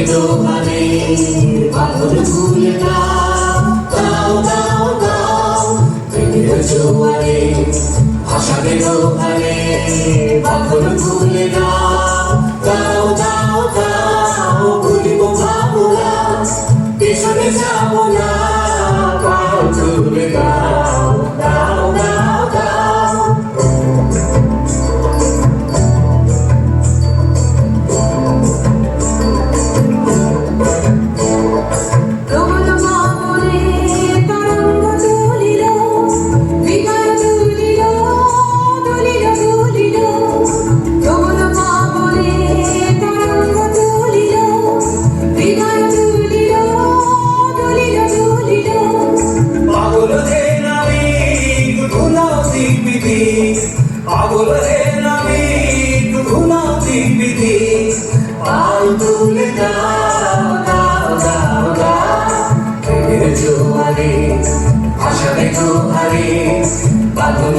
দোহারে বাঁধন ভুলে দাও দাও দাও দাও প্রেমের জোয়ারে ভাসাবে দোহারে বাঁধন ভুলে দাও দাও দাও দাও ভুলিব ভাবনা পেছনে যাব না পাও তুলে দাও দাও দাও দাও পাগল হে নামে ঘুমাতে বিধি পাল তুলে দাও দাও দাও দাও প্রেমের জোয়ারে ভাসাবে দোহারে বাঁধন